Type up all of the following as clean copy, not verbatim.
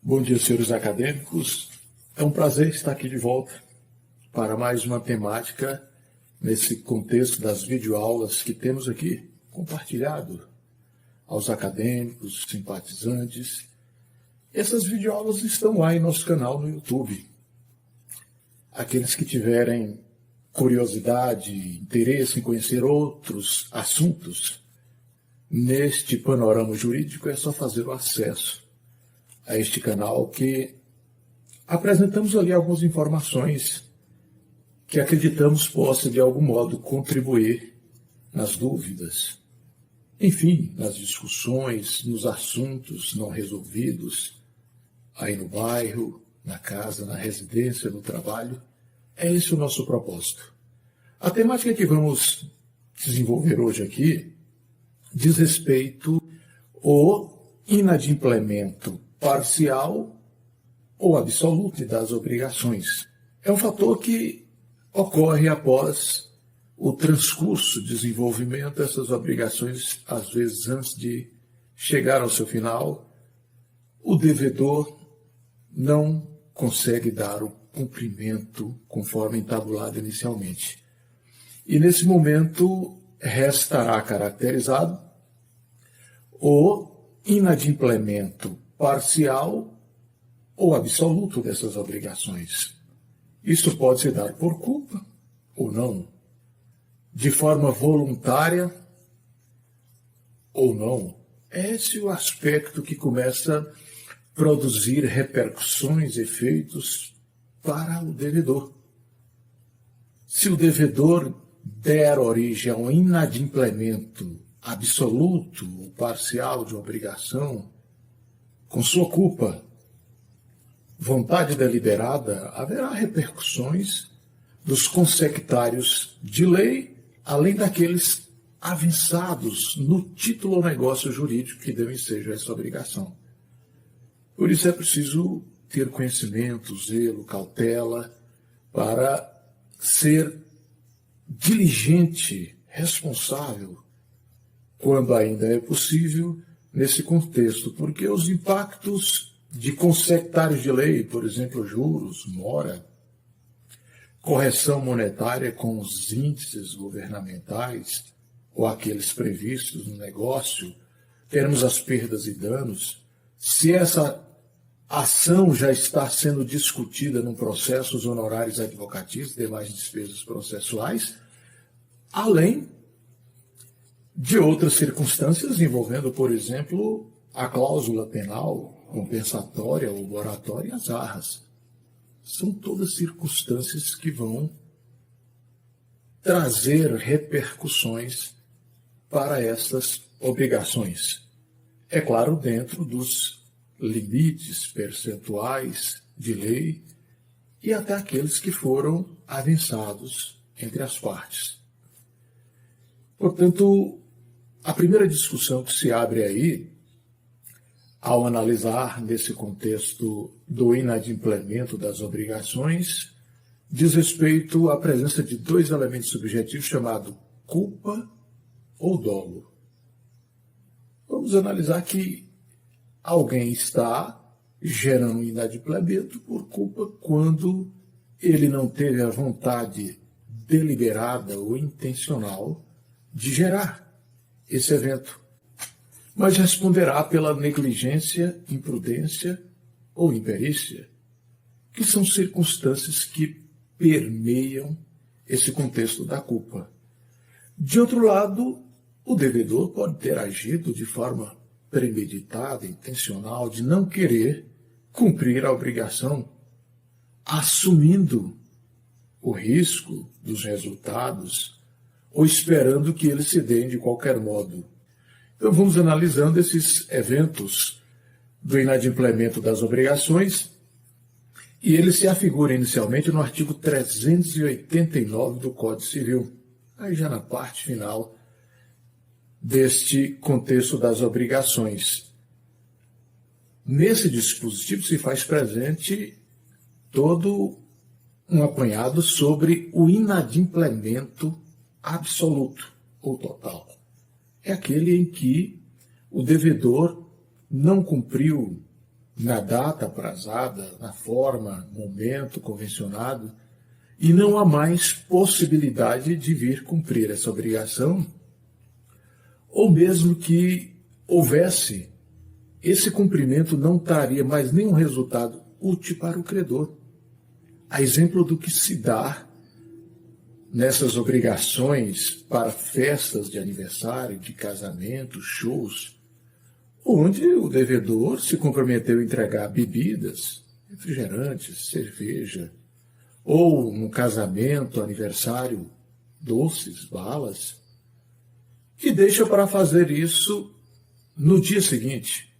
Bom dia, senhores acadêmicos. É um prazer estar aqui de volta para mais uma temática nesse contexto das videoaulas que temos aqui compartilhado aos acadêmicos, simpatizantes. Essas videoaulas estão lá em nosso canal no YouTube. Aqueles que tiverem curiosidade, interesse em conhecer outros assuntos neste panorama jurídico, é só fazer o acesso a este canal, que apresentamos ali algumas informações que acreditamos possa de algum modo contribuir nas dúvidas, enfim, nas discussões, nos assuntos não resolvidos, aí no bairro, na casa, na residência, no trabalho. É esse o nosso propósito. A temática que vamos desenvolver hoje aqui diz respeito ao inadimplemento parcial ou absoluto das obrigações. É um fator que ocorre após o transcurso, desenvolvimento dessas obrigações, às vezes antes de chegar ao seu final, o devedor não consegue dar o cumprimento conforme entabulado inicialmente. E nesse momento restará caracterizado o inadimplemento parcial ou absoluto dessas obrigações. Isso pode se dar por culpa ou não, de forma voluntária ou não. Esse é o aspecto que começa a produzir repercussões, efeitos para o devedor. Se o devedor der origem a um inadimplemento absoluto ou parcial de obrigação, com sua culpa, vontade deliberada, haverá repercussões dos consectários de lei, além daqueles avançados no título ou negócio jurídico que devem ser essa obrigação. Por isso é preciso ter conhecimento, zelo, cautela, para ser diligente, responsável, quando ainda é possível, nesse contexto, porque os impactos de consectários de lei, por exemplo, juros, mora, correção monetária com os índices governamentais ou aqueles previstos no negócio, termos as perdas e danos, se essa ação já está sendo discutida no processo, os honorários advocatícios, demais despesas processuais, além de outras circunstâncias envolvendo, por exemplo, a cláusula penal, compensatória ou moratória e as arras. São todas circunstâncias que vão trazer repercussões para essas obrigações. É claro, dentro dos limites percentuais de lei e até aqueles que foram avançados entre as partes. Portanto, a primeira discussão que se abre aí, ao analisar nesse contexto do inadimplemento das obrigações, diz respeito à presença de dois elementos subjetivos chamados culpa ou dolo. Vamos analisar que alguém está gerando inadimplemento por culpa quando ele não teve a vontade deliberada ou intencional de gerar esse evento, mas responderá pela negligência, imprudência ou imperícia, que são circunstâncias que permeiam esse contexto da culpa. De outro lado, o devedor pode ter agido de forma premeditada, intencional, de não querer cumprir a obrigação, assumindo o risco dos resultados ou esperando que eles se deem de qualquer modo. Então vamos analisando esses eventos do inadimplemento das obrigações, e ele se afigura inicialmente no artigo 389 do Código Civil, aí já na parte final deste contexto das obrigações. Nesse dispositivo se faz presente todo um apanhado sobre o inadimplemento absoluto ou total. É aquele em que o devedor não cumpriu na data aprazada, na forma, momento convencionado, e não há mais possibilidade de vir cumprir essa obrigação, ou mesmo que houvesse, esse cumprimento não traria mais nenhum resultado útil para o credor. A exemplo do que se dá nessas obrigações para festas de aniversário, de casamento, shows, onde o devedor se comprometeu a entregar bebidas, refrigerantes, cerveja, ou no casamento, aniversário, doces, balas, e deixa para fazer isso no dia seguinte.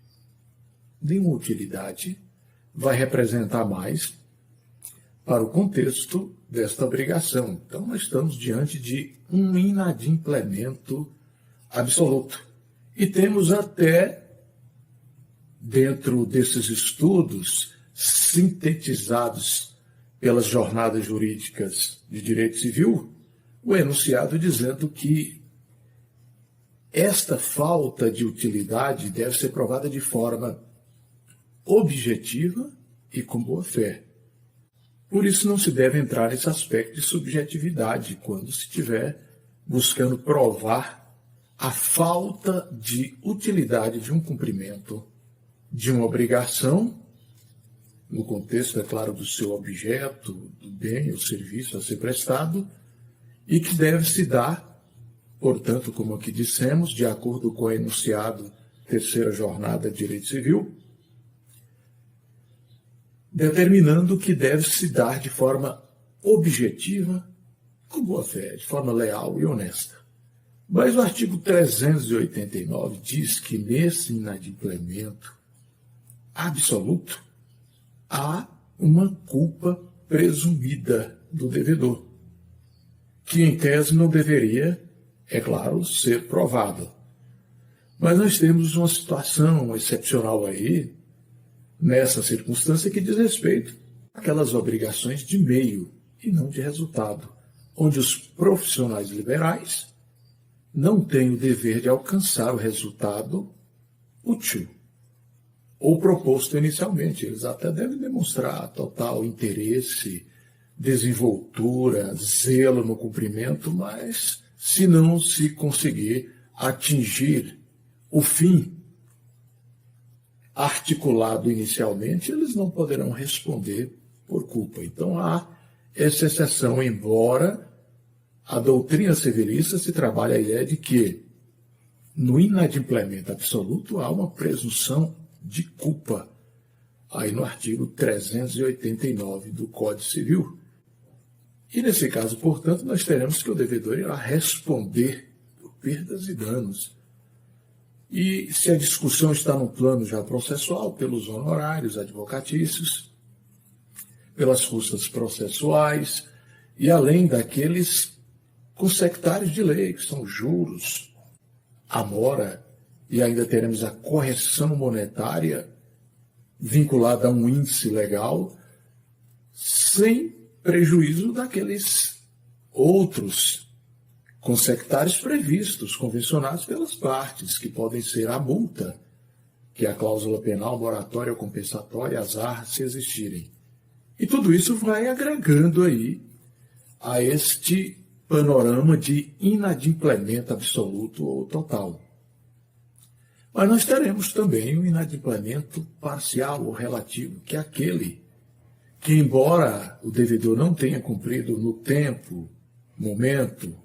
Nenhuma utilidade vai representar mais para o contexto desta obrigação. Então, nós estamos diante de um inadimplemento absoluto. E temos até, dentro desses estudos sintetizados pelas jornadas jurídicas de direito civil, o enunciado dizendo que esta falta de utilidade deve ser provada de forma objetiva e com boa fé. Por isso não se deve entrar nesse aspecto de subjetividade quando se estiver buscando provar a falta de utilidade de um cumprimento de uma obrigação, no contexto, é claro, do seu objeto, do bem ou serviço a ser prestado, e que deve se dar, portanto, como aqui dissemos, de acordo com o enunciado terceira jornada de direito civil, determinando que deve se dar de forma objetiva, com boa fé, de forma leal e honesta. Mas o artigo 389 diz que nesse inadimplemento absoluto há uma culpa presumida do devedor, que em tese não deveria, é claro, ser provada. Mas nós temos uma situação excepcional aí, nessa circunstância, que diz respeito àquelas obrigações de meio e não de resultado, onde os profissionais liberais não têm o dever de alcançar o resultado útil ou proposto inicialmente. Eles até devem demonstrar total interesse, desenvoltura, zelo no cumprimento, mas se não se conseguir atingir o fim articulado inicialmente, eles não poderão responder por culpa. Então há essa exceção, embora a doutrina civilista se trabalhe a ideia de que no inadimplemento absoluto há uma presunção de culpa, aí no artigo 389 do Código Civil. E nesse caso, portanto, nós teremos que o devedor irá responder por perdas e danos. E se a discussão está no plano já processual, pelos honorários advocatícios, pelas custas processuais, e além daqueles consectários de lei, que são juros, a mora, e ainda teremos a correção monetária vinculada a um índice legal, sem prejuízo daqueles outros consectários previstos, convencionados pelas partes, que podem ser a multa, que é a cláusula penal, moratória ou compensatória, as arras, se existirem. E tudo isso vai agregando aí a este panorama de inadimplemento absoluto ou total. Mas nós teremos também um inadimplemento parcial ou relativo, que é aquele que, embora o devedor não tenha cumprido no tempo, momento,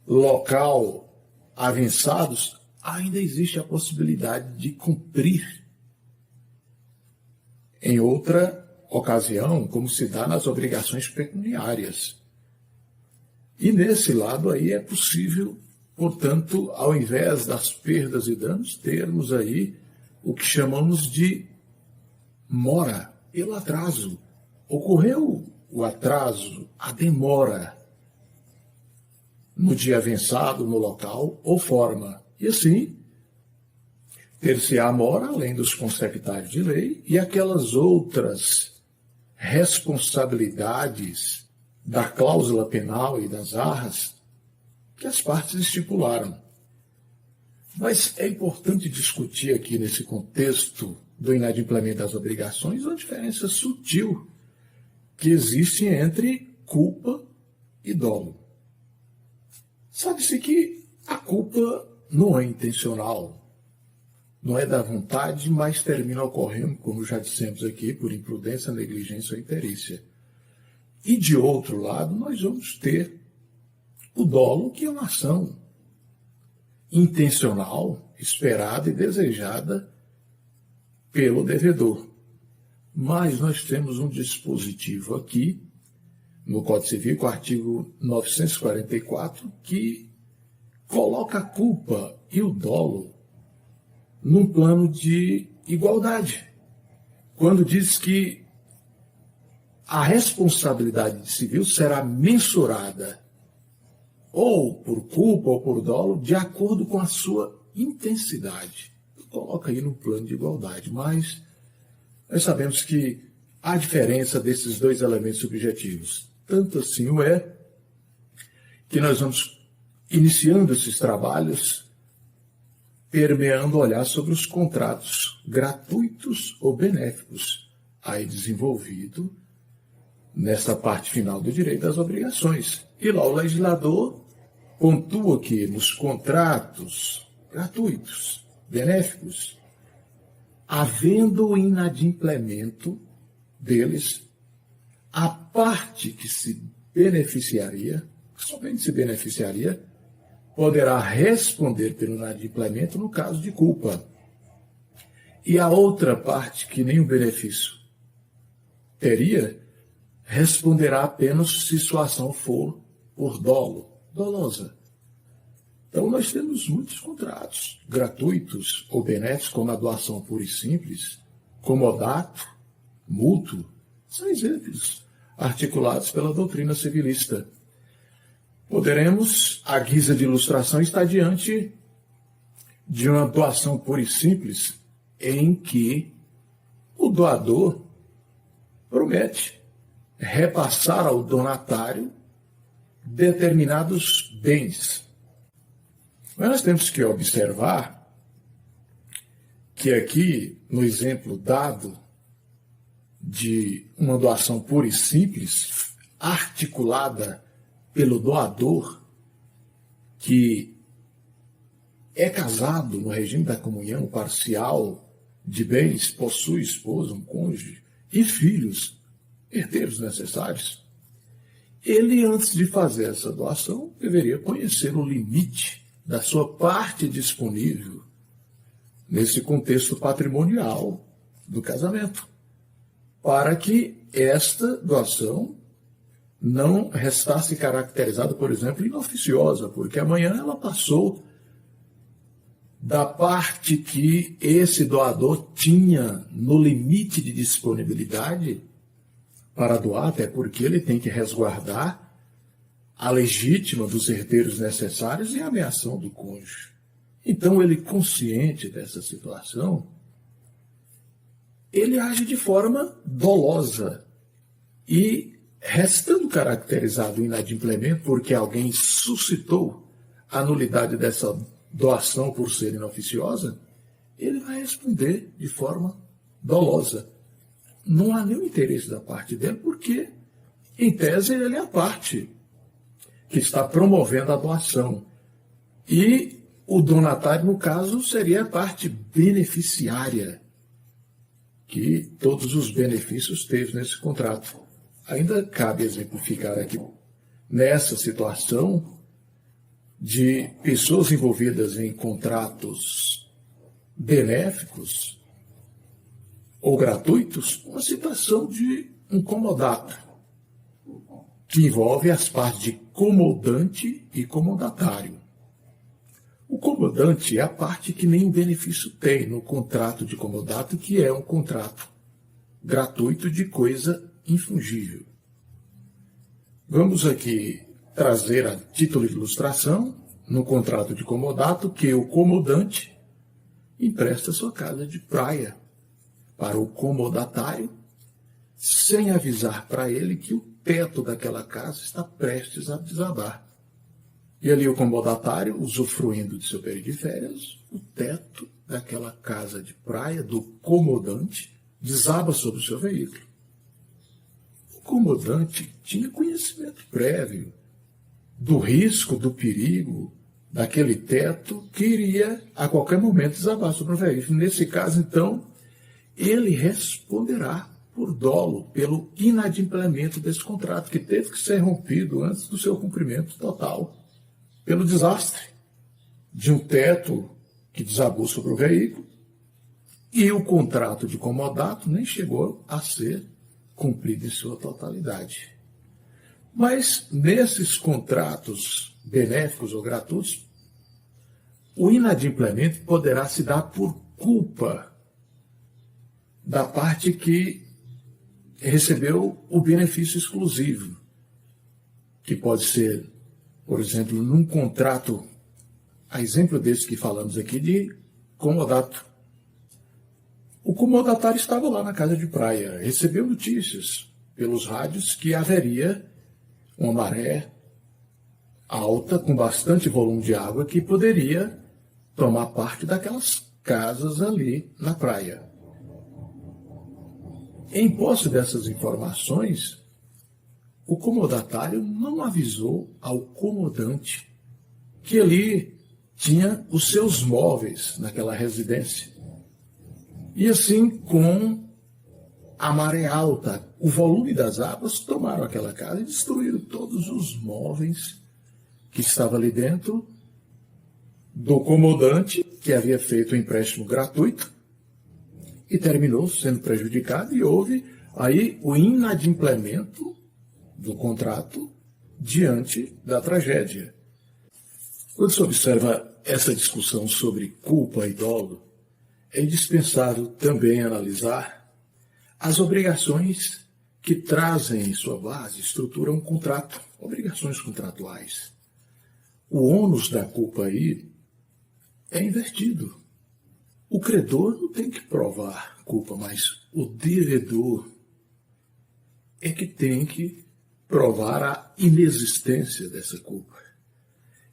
local avançados, ainda existe a possibilidade de cumprir em outra ocasião, como se dá nas obrigações pecuniárias. E nesse lado aí é possível, portanto, ao invés das perdas e danos, termos aí o que chamamos de mora pelo atraso. Ocorreu o atraso, a demora no dia avançado, no local ou forma. E assim, ter-se-á a mora, além dos consectários de lei, e aquelas outras responsabilidades da cláusula penal e das arras que as partes estipularam. Mas é importante discutir aqui nesse contexto do inadimplemento das obrigações uma diferença sutil que existe entre culpa e dolo. Sabe-se que a culpa não é intencional, não é da vontade, mas termina ocorrendo, como já dissemos aqui, por imprudência, negligência ou imperícia. E de outro lado, nós vamos ter o dolo, que é uma ação intencional, esperada e desejada pelo devedor. Mas nós temos um dispositivo aqui, no Código Civil, com o artigo 944, que coloca a culpa e o dolo num plano de igualdade, quando diz que a responsabilidade civil será mensurada ou por culpa ou por dolo de acordo com a sua intensidade. Coloca aí no plano de igualdade, mas nós sabemos que há diferença desses dois elementos subjetivos. Tanto assim o é que nós vamos iniciando esses trabalhos permeando o olhar sobre os contratos gratuitos ou benéficos, aí desenvolvido nessa parte final do direito das obrigações. E lá o legislador pontua que nos contratos gratuitos, benéficos, havendo o inadimplemento deles, a parte que se beneficiaria, somente se beneficiaria, poderá responder pelo inadimplemento no caso de culpa. E a outra parte, que nenhum benefício teria, responderá apenas se sua ação for por dolo, dolosa. Então, nós temos muitos contratos gratuitos ou benéficos, como a doação pura e simples, comodato, mútuo, são exemplos articulados pela doutrina civilista. Poderemos, à guisa de ilustração, estar diante de uma doação pura e simples em que o doador promete repassar ao donatário determinados bens. Mas nós temos que observar que aqui, no exemplo dado de uma doação pura e simples, articulada pelo doador, que é casado no regime da comunhão parcial de bens, possui esposa, um cônjuge e filhos, herdeiros necessários, ele, antes de fazer essa doação, deveria conhecer o limite da sua parte disponível nesse contexto patrimonial do casamento, para que esta doação não restasse caracterizada, por exemplo, inoficiosa, porque amanhã ela passou da parte que esse doador tinha no limite de disponibilidade para doar, até porque ele tem que resguardar a legítima dos herdeiros necessários e a ameação do cônjuge. Então, ele, consciente dessa situação, ele age de forma dolosa e, restando caracterizado o inadimplemento porque alguém suscitou a nulidade dessa doação por ser inoficiosa, ele vai responder de forma dolosa. Não há nenhum interesse da parte dele, porque, em tese, ele é a parte que está promovendo a doação. E o donatário, no caso, seria a parte beneficiária, que todos os benefícios teve nesse contrato. Ainda cabe exemplificar aqui, nessa situação de pessoas envolvidas em contratos benéficos ou gratuitos, uma situação de um comodato, que envolve as partes de comodante e comodatário. O comodante é a parte que nenhum benefício tem no contrato de comodato, que é um contrato gratuito de coisa infungível. Vamos aqui trazer a título de ilustração, no contrato de comodato, que o comodante empresta sua casa de praia para o comodatário, sem avisar para ele que o teto daquela casa está prestes a desabar. E ali o comodatário, usufruindo de seu período de férias, o teto daquela casa de praia, do comodante, desaba sobre o seu veículo. O comodante tinha conhecimento prévio do risco, do perigo, daquele teto que iria a qualquer momento desabar sobre o veículo. Nesse caso, então, ele responderá por dolo pelo inadimplemento desse contrato, que teve que ser rompido antes do seu cumprimento total, pelo desastre de um teto que desabou sobre o veículo, e o contrato de comodato nem chegou a ser cumprido em sua totalidade. Mas nesses contratos benéficos ou gratuitos, o inadimplemento poderá se dar por culpa da parte que recebeu o benefício exclusivo, que pode ser, por exemplo, num contrato, a exemplo desse que falamos aqui, de comodato. O comodatário estava lá na casa de praia, recebeu notícias pelos rádios que haveria uma maré alta, com bastante volume de água, que poderia tomar parte daquelas casas ali na praia. Em posse dessas informações, o comodatário não avisou ao comodante que ali tinha os seus móveis naquela residência. E assim, com a maré alta, o volume das águas tomaram aquela casa e destruíram todos os móveis que estavam ali dentro do comodante, que havia feito o empréstimo gratuito, e terminou sendo prejudicado, e houve aí o inadimplemento do contrato diante da tragédia. Quando se observa essa discussão sobre culpa e dolo, é indispensável também analisar as obrigações que trazem em sua base, estruturam um contrato, obrigações contratuais. O ônus da culpa aí é invertido. O credor não tem que provar culpa, mas o devedor é que tem que provar a inexistência dessa culpa.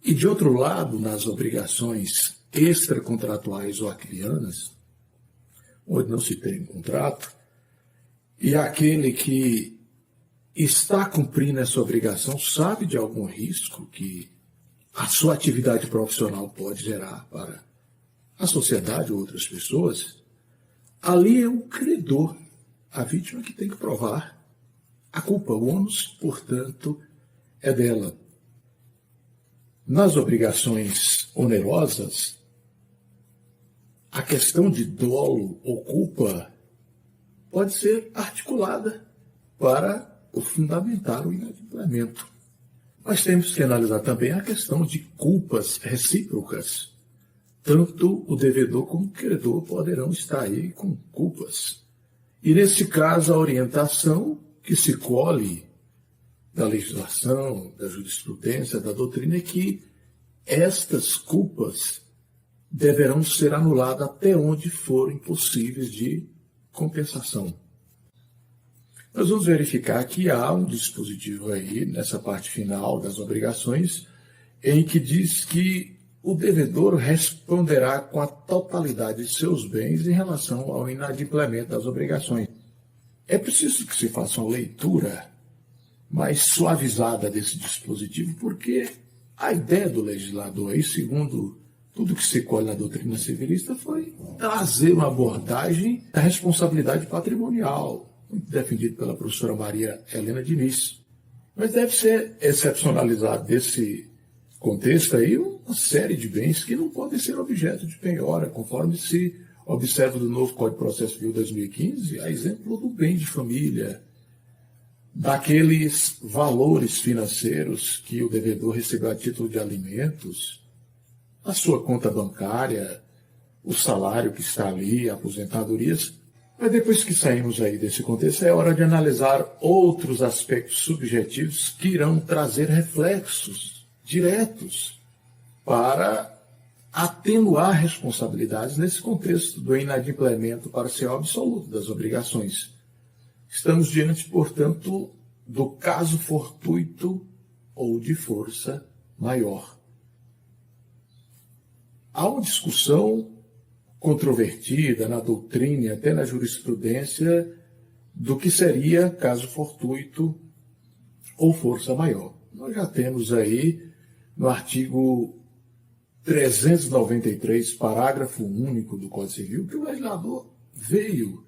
E, de outro lado, nas obrigações extracontratuais ou acrianas, onde não se tem contrato, e aquele que está cumprindo essa obrigação sabe de algum risco que a sua atividade profissional pode gerar para a sociedade ou outras pessoas, ali é o credor, a vítima, que tem que provar a culpa. O ônus, portanto, é dela. Nas obrigações onerosas, a questão de dolo ou culpa pode ser articulada para o fundamentar o inadimplemento. Mas temos que analisar também a questão de culpas recíprocas. Tanto o devedor como o credor poderão estar aí com culpas. E, nesse caso, a orientação que se colhe da legislação, da jurisprudência, da doutrina, é que estas culpas deverão ser anuladas até onde forem possíveis de compensação. Nós vamos verificar que há um dispositivo aí, nessa parte final das obrigações, em que diz que o devedor responderá com a totalidade de seus bens em relação ao inadimplemento das obrigações. É preciso que se faça uma leitura mais suavizada desse dispositivo, porque a ideia do legislador aí, segundo tudo que se colhe na doutrina civilista, foi trazer uma abordagem da responsabilidade patrimonial, muito defendido pela professora Maria Helena Diniz. Mas deve ser excepcionalizado desse contexto aí uma série de bens que não podem ser objeto de penhora, conforme se observa do novo Código de Processo Civil 2015, a exemplo do bem de família, daqueles valores financeiros que o devedor recebeu a título de alimentos, a sua conta bancária, o salário que está ali, aposentadorias. Mas depois que saímos aí desse contexto, é hora de analisar outros aspectos subjetivos que irão trazer reflexos diretos para atenuar responsabilidades nesse contexto do inadimplemento parcial absoluto das obrigações. Estamos diante, portanto, do caso fortuito ou de força maior. Há uma discussão controvertida na doutrina e até na jurisprudência do que seria caso fortuito ou força maior. Nós já temos aí no artigo 393, parágrafo único do Código Civil, que o legislador veio,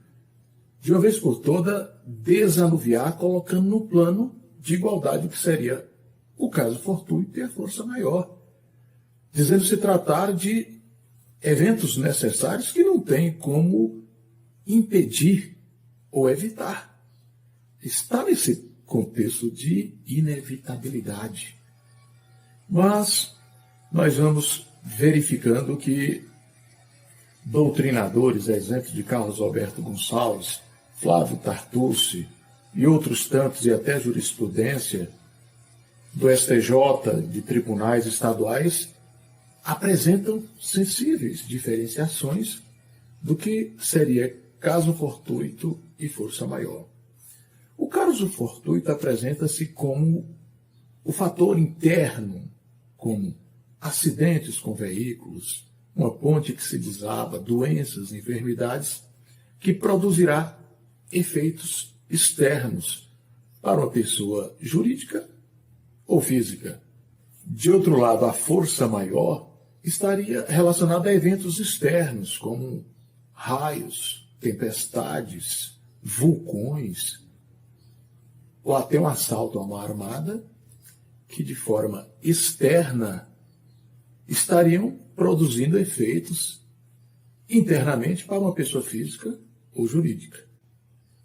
de uma vez por toda, desanuviar, colocando no plano de igualdade o que seria o caso fortuito e a força maior, dizendo se tratar de eventos necessários que não tem como impedir ou evitar. Está nesse contexto de inevitabilidade. Mas nós vamos verificando que doutrinadores, a exemplo de Carlos Alberto Gonçalves, Flávio Tartucci e outros tantos, e até jurisprudência do STJ, de tribunais estaduais, apresentam sensíveis diferenciações do que seria caso fortuito e força maior. O caso fortuito apresenta-se como o fator interno, como acidentes com veículos, uma ponte que se desaba, doenças, enfermidades, que produzirá efeitos externos para uma pessoa jurídica ou física. De outro lado, a força maior estaria relacionada a eventos externos, como raios, tempestades, vulcões, ou até um assalto a uma armada, que de forma externa estariam produzindo efeitos internamente para uma pessoa física ou jurídica.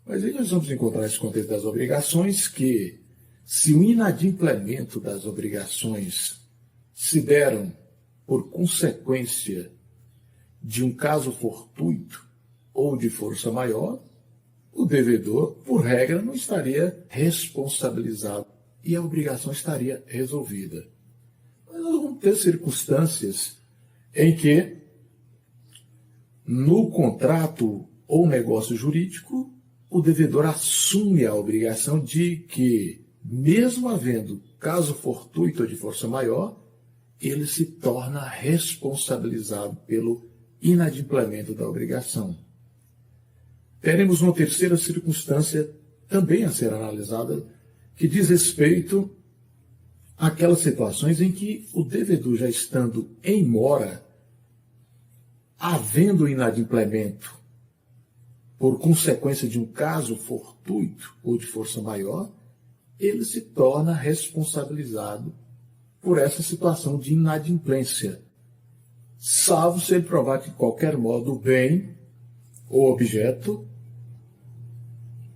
Mas aí nós vamos encontrar esse contexto das obrigações que, se o inadimplemento das obrigações se deram por consequência de um caso fortuito ou de força maior, o devedor, por regra, não estaria responsabilizado e a obrigação estaria resolvida. Mas nós vamos ter circunstâncias em que, no contrato ou negócio jurídico, o devedor assume a obrigação de que, mesmo havendo caso fortuito ou de força maior, ele se torna responsabilizado pelo inadimplemento da obrigação. Teremos uma terceira circunstância também a ser analisada, que diz respeito àquelas situações em que o devedor, já estando em mora, havendo inadimplemento por consequência de um caso fortuito ou de força maior, ele se torna responsabilizado por essa situação de inadimplência, salvo se ele provar que, de qualquer modo, o bem ou objeto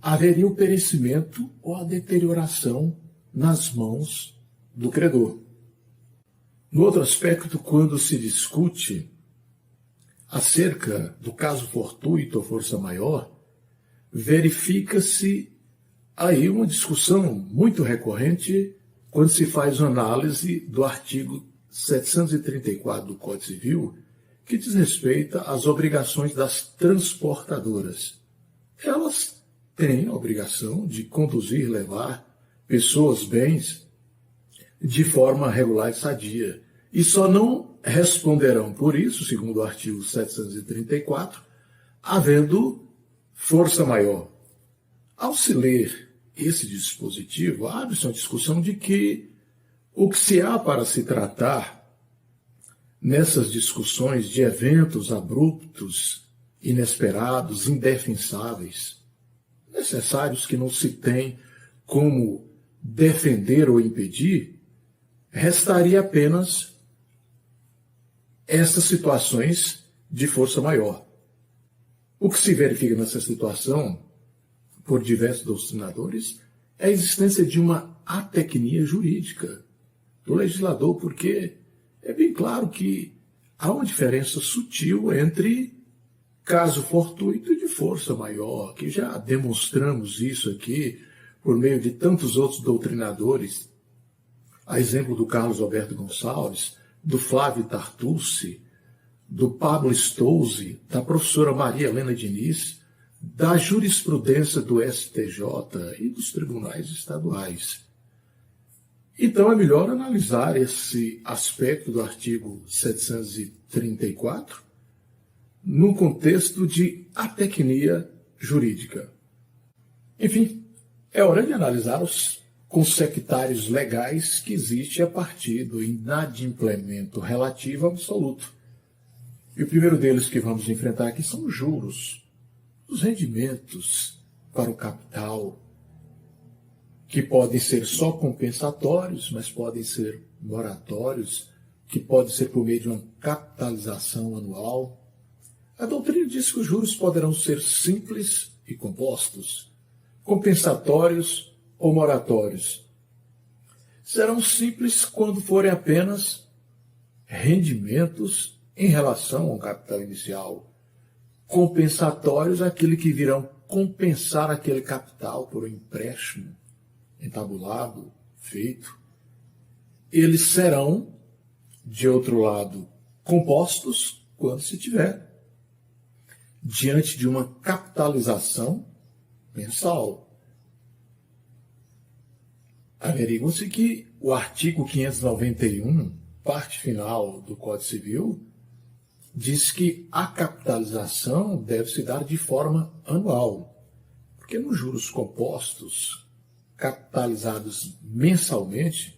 haveria o perecimento ou a deterioração nas mãos do credor. No outro aspecto, quando se discute acerca do caso fortuito ou força maior, verifica-se aí uma discussão muito recorrente quando se faz uma análise do artigo 734 do Código Civil, que diz respeito às obrigações das transportadoras. Elas têm a obrigação de conduzir e levar pessoas, bens, de forma regular e sadia. E só não responderão por isso, segundo o artigo 734, havendo força maior. Ao se ler esse dispositivo, abre-se uma discussão de que o que se há para se tratar nessas discussões de eventos abruptos, inesperados, indefensáveis, necessários que não se tem como defender ou impedir, restaria apenas essas situações de força maior. O que se verifica nessa situação, por diversos doutrinadores, é a existência de uma atecnia jurídica do legislador, porque é bem claro que há uma diferença sutil entre caso fortuito e de força maior, que já demonstramos isso aqui por meio de tantos outros doutrinadores, a exemplo do Carlos Alberto Gonçalves, do Flávio Tartucci, do Pablo Stolze, da professora Maria Helena Diniz, da jurisprudência do STJ e dos tribunais estaduais. Então é melhor analisar esse aspecto do artigo 734 num contexto de atecnia jurídica. Enfim, é hora de analisar os consectários legais que existem a partir do inadimplemento relativo absoluto. E o primeiro deles que vamos enfrentar aqui são os juros, os rendimentos para o capital, que podem ser só compensatórios, mas podem ser moratórios, que podem ser por meio de uma capitalização anual. A doutrina diz que os juros poderão ser simples e compostos, compensatórios ou moratórios. Serão simples quando forem apenas rendimentos em relação ao capital inicial, compensatórios aquele que virão compensar aquele capital por um empréstimo entabulado, feito. Eles serão, de outro lado, compostos quando se tiver diante de uma capitalização mensal. Averigua-se que o artigo 591, parte final do Código Civil, diz que a capitalização deve se dar de forma anual, porque nos juros compostos, capitalizados mensalmente,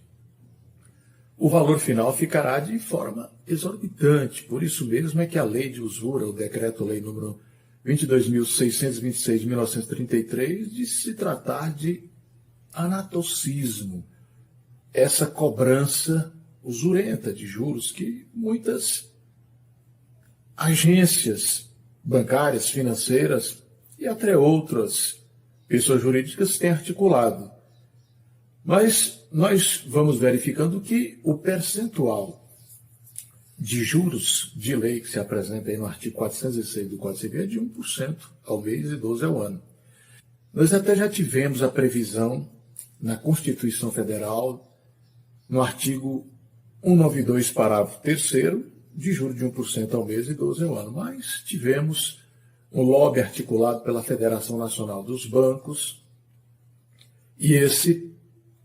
o valor final ficará de forma exorbitante. Por isso mesmo é que a lei de usura, o decreto-lei número 22.626 de 1933, diz se tratar de anatocismo, essa cobrança usurenta de juros que muitas agências bancárias, financeiras e até outras pessoas jurídicas têm articulado. Mas nós vamos verificando que o percentual de juros de lei que se apresenta aí no artigo 406 do Código Civil é de 1% ao mês e 12% ao ano. Nós até já tivemos a previsão na Constituição Federal, no artigo 192, parágrafo 3º, de juros de 1% ao mês e 12% ao ano. Mas tivemos um lobby articulado pela Federação Nacional dos Bancos e esse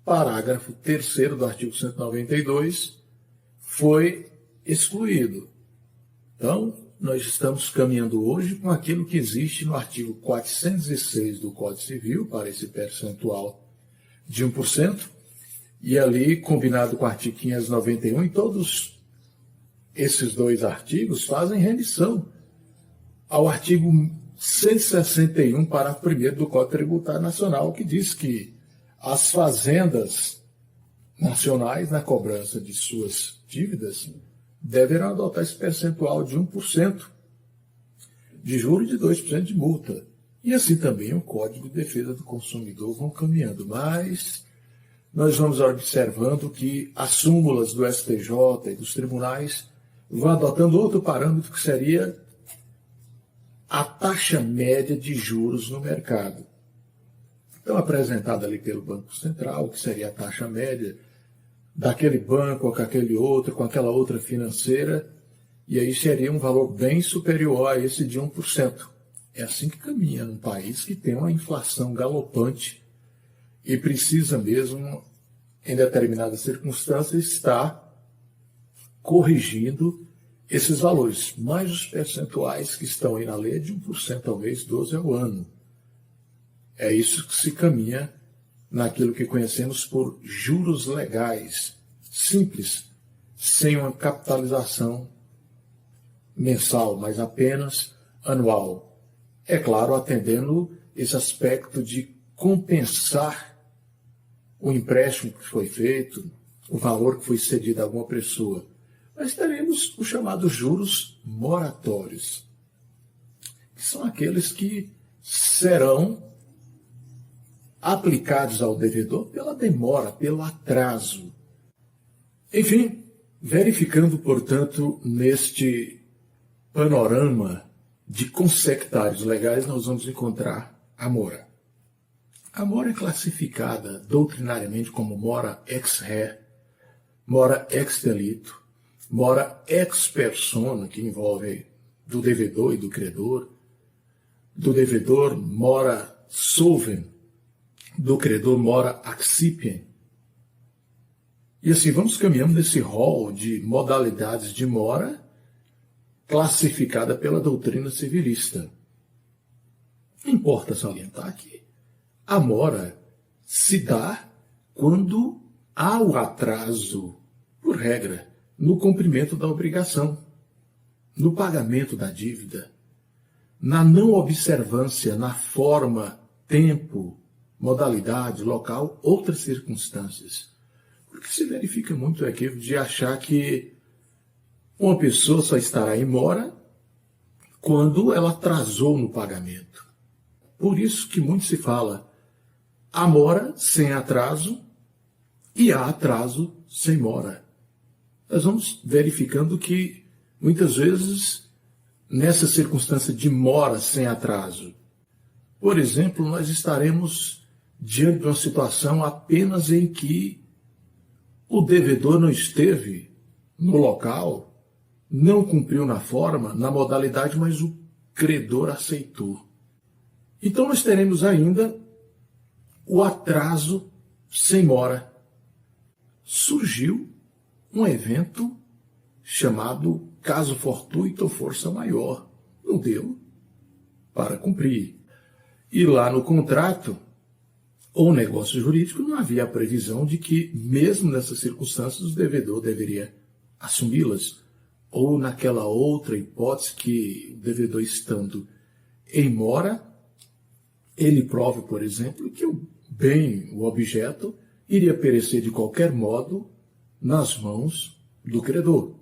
parágrafo 3º do artigo 192 foi excluído. Então, nós estamos caminhando hoje com aquilo que existe no artigo 406 do Código Civil, para esse percentual de 1%, e ali, combinado com o artigo 591, e todos esses dois artigos fazem remissão ao artigo 161, parágrafo 1º do Código Tributário Nacional, que diz que as fazendas nacionais, na cobrança de suas dívidas, deverão adotar esse percentual de 1% de juros e de 2% de multa. E assim também o Código de Defesa do Consumidor vão caminhando. Mas nós vamos observando que as súmulas do STJ e dos tribunais vão adotando outro parâmetro que seria a taxa média de juros no mercado. Então, apresentada ali pelo Banco Central, que seria a taxa média daquele banco, com aquele outro, com aquela outra financeira, e aí seria um valor bem superior a esse de 1%. É assim que caminha num país que tem uma inflação galopante e precisa mesmo, em determinadas circunstâncias, estar corrigindo esses valores. Mas os percentuais que estão aí na lei é de 1% ao mês, 12% ao ano. É isso que se caminha naquilo que conhecemos por juros legais, simples, sem uma capitalização mensal, mas apenas anual. É claro, atendendo esse aspecto de compensar o empréstimo que foi feito, o valor que foi cedido a alguma pessoa. Mas teremos os chamados juros moratórios, que são aqueles que serão aplicados ao devedor pela demora, pelo atraso. Enfim, verificando, portanto, neste panorama de consectários legais, nós vamos encontrar a mora. A mora é classificada doutrinariamente como mora ex re, mora ex delito, mora ex persona, que envolve do devedor e do credor, do devedor mora solvens, do credor mora accipient. E assim vamos caminhando nesse rol de modalidades de mora classificada pela doutrina civilista. Importa salientar que a mora se dá quando há o atraso, por regra, no cumprimento da obrigação, no pagamento da dívida, na não observância na forma, tempo, modalidade, local, outras circunstâncias. Porque se verifica muito o equívoco de achar que uma pessoa só estará em mora quando ela atrasou no pagamento. Por isso que muito se fala, há mora sem atraso e há atraso sem mora. Nós vamos verificando que, muitas vezes, nessa circunstância de mora sem atraso, por exemplo, nós estaremos diante de uma situação apenas em que o devedor não esteve no local, não cumpriu na forma, na modalidade, mas o credor aceitou. Então nós teremos ainda o atraso sem mora. Surgiu um evento chamado caso fortuito ou força maior. Não deu para cumprir. E lá no contrato ou negócio jurídico não havia a previsão de que, mesmo nessas circunstâncias, o devedor deveria assumi-las. Ou naquela outra hipótese que o devedor estando em mora, ele prove, por exemplo, que o bem, o objeto, iria perecer de qualquer modo nas mãos do credor.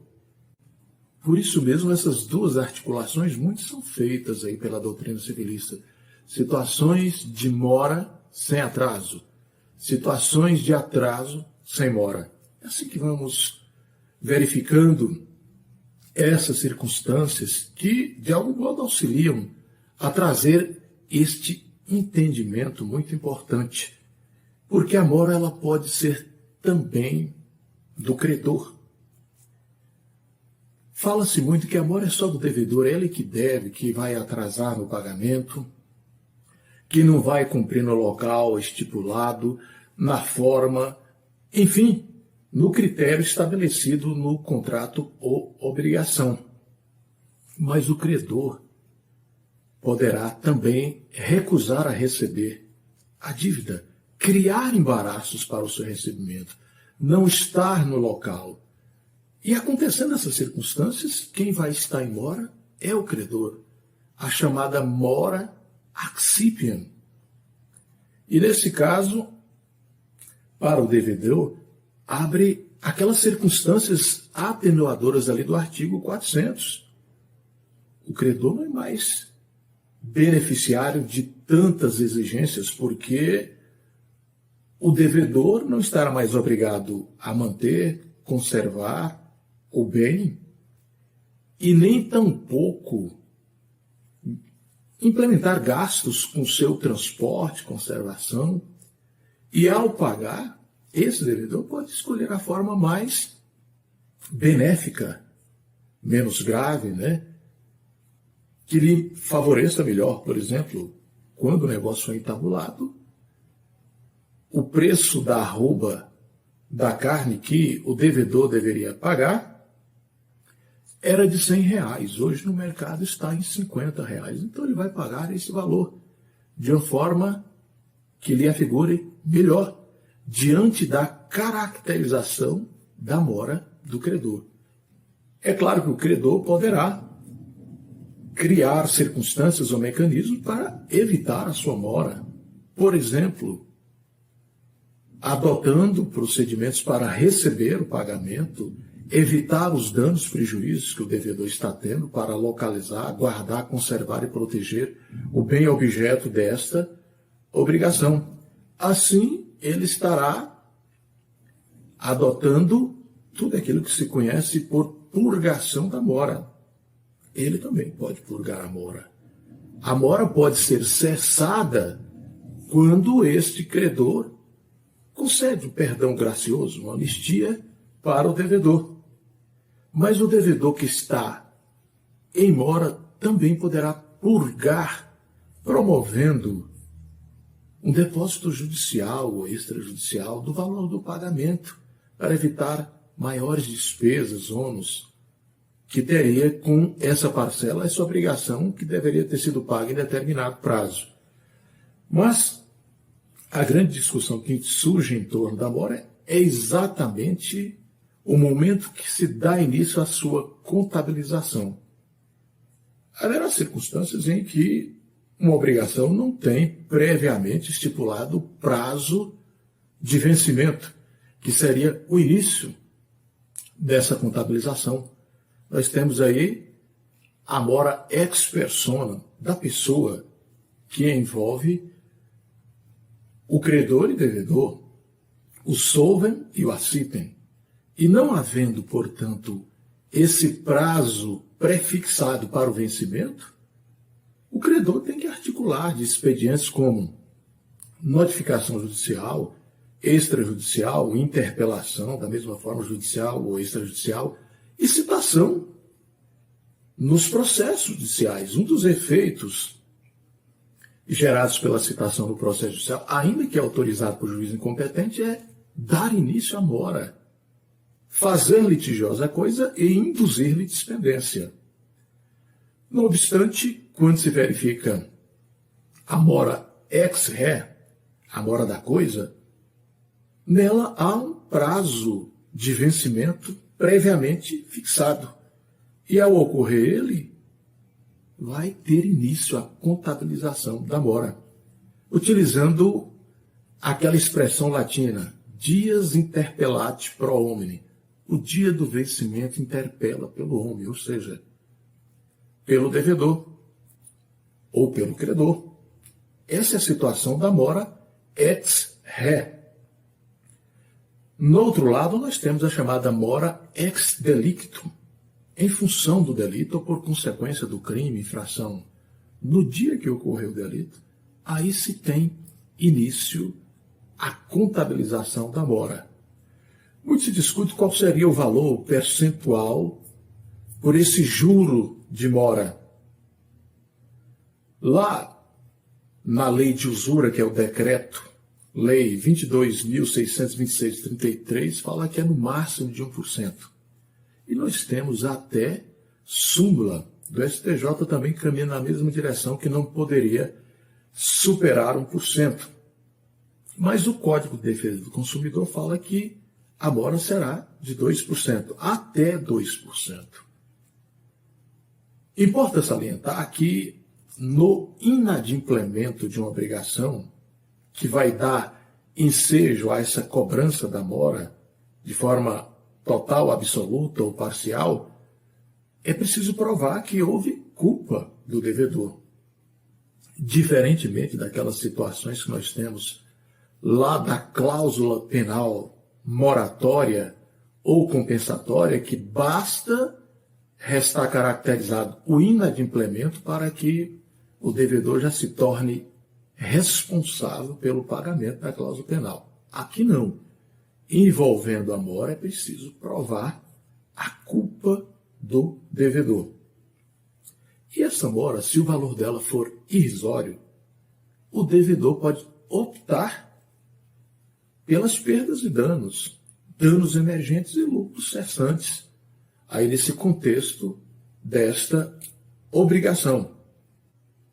Por isso mesmo, essas duas articulações muito são feitas aí pela doutrina civilista. Situações de mora sem atraso, situações de atraso sem mora. É assim que vamos verificando essas circunstâncias que, de algum modo, auxiliam a trazer este entendimento muito importante. Porque a mora ela pode ser também do credor. Fala-se muito que a mora é só do devedor, ele que deve, que vai atrasar no pagamento, que não vai cumprir no local estipulado, na forma, enfim, no critério estabelecido no contrato ou obrigação. Mas o credor poderá também recusar a receber a dívida, criar embaraços para o seu recebimento, não estar no local. E acontecendo essas circunstâncias, quem vai estar em mora é o credor, a chamada mora accipient. E nesse caso, para o devedor, abre aquelas circunstâncias atenuadoras ali do artigo 400. O credor não é mais beneficiário de tantas exigências, porque o devedor não estará mais obrigado a manter, conservar o bem e nem tampouco implementar gastos com seu transporte, conservação. E ao pagar, esse devedor pode escolher a forma mais benéfica, menos grave, né? Que lhe favoreça melhor. Por exemplo, quando o negócio é entabulado, o preço da arroba da carne que o devedor deveria pagar era de R$100. Hoje no mercado está em R$50. Então ele vai pagar esse valor de uma forma que lhe afigure melhor, diante da caracterização da mora do credor. É claro que o credor poderá criar circunstâncias ou mecanismos para evitar a sua mora. Por exemplo, adotando procedimentos para receber o pagamento, evitar os danos, prejuízos que o devedor está tendo para localizar, guardar, conservar e proteger o bem objeto desta obrigação. Assim, ele estará adotando tudo aquilo que se conhece por purgação da mora. Ele também pode purgar a mora. A mora pode ser cessada quando este credor concede um perdão gracioso, uma anistia para o devedor. Mas o devedor que está em mora também poderá purgar, promovendo um depósito judicial ou extrajudicial do valor do pagamento, para evitar maiores despesas, ônus, que teria com essa parcela essa obrigação que deveria ter sido paga em determinado prazo. Mas a grande discussão que surge em torno da mora é exatamente o momento que se dá início à sua contabilização. Haverá circunstâncias em que uma obrigação não tem previamente estipulado prazo de vencimento, que seria o início dessa contabilização. Nós temos aí a mora ex persona da pessoa, que envolve o credor e devedor, o solvem e o accitem. E não havendo, portanto, esse prazo prefixado para o vencimento, o credor tem que articular de expedientes como notificação judicial, extrajudicial, interpelação, da mesma forma judicial ou extrajudicial, e citação nos processos judiciais. Um dos efeitos gerados pela citação no processo judicial, ainda que autorizado por juiz incompetente, é dar início à mora, fazer litigiosa a coisa e induzir litispendência. Não obstante, quando se verifica a mora ex re, a mora da coisa, nela há um prazo de vencimento previamente fixado. E ao ocorrer ele, vai ter início a contabilização da mora, utilizando aquela expressão latina, dias interpellati pro homine. O dia do vencimento interpela pelo homem, ou seja, pelo devedor ou pelo credor. Essa é a situação da mora ex re. No outro lado, nós temos a chamada mora ex delicto, em função do delito ou por consequência do crime, infração. No dia que ocorreu o delito, aí se tem início a contabilização da mora. Muito se discute qual seria o valor percentual por esse juro de mora. Lá, na lei de usura, que é o decreto, lei 22.626/33, fala que é no máximo de 1%. E nós temos até súmula do STJ também caminhando na mesma direção, que não poderia superar 1%. Mas o Código de Defesa do Consumidor fala que a mora será de 2%, até 2%. Importa salientar que no inadimplemento de uma obrigação que vai dar ensejo a essa cobrança da mora de forma total, absoluta ou parcial, é preciso provar que houve culpa do devedor. Diferentemente daquelas situações que nós temos lá da cláusula penal moratória ou compensatória, que basta restar caracterizado o inadimplemento para que o devedor já se torne responsável pelo pagamento da cláusula penal. Aqui não. Envolvendo a mora, é preciso provar a culpa do devedor. E essa mora, se o valor dela for irrisório, o devedor pode optar pelas perdas e danos, danos emergentes e lucros cessantes, aí nesse contexto desta obrigação.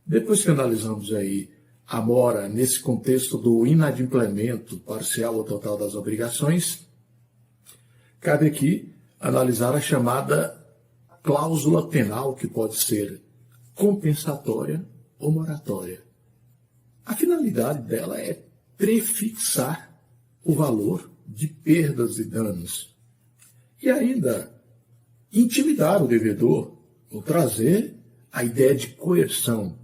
Depois que analisamos aí a mora nesse contexto do inadimplemento parcial ou total das obrigações, cabe aqui analisar a chamada cláusula penal, que pode ser compensatória ou moratória. A finalidade dela é prefixar o valor de perdas e danos e ainda intimidar o devedor ou trazer a ideia de coerção.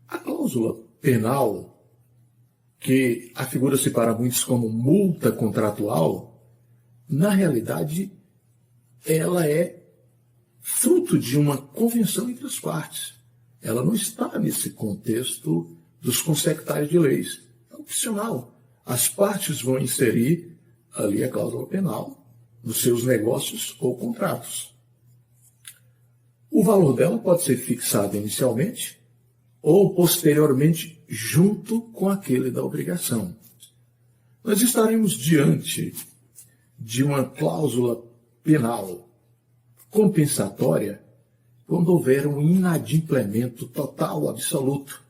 A cláusula penal, que afigura-se para muitos como multa contratual, na realidade, ela é fruto de uma convenção entre as partes. Ela não está nesse contexto dos consectários de leis. É opcional. As partes vão inserir ali a cláusula penal nos seus negócios ou contratos. O valor dela pode ser fixado inicialmente ou posteriormente junto com aquele da obrigação. Nós estaremos diante de uma cláusula penal compensatória quando houver um inadimplemento total, absoluto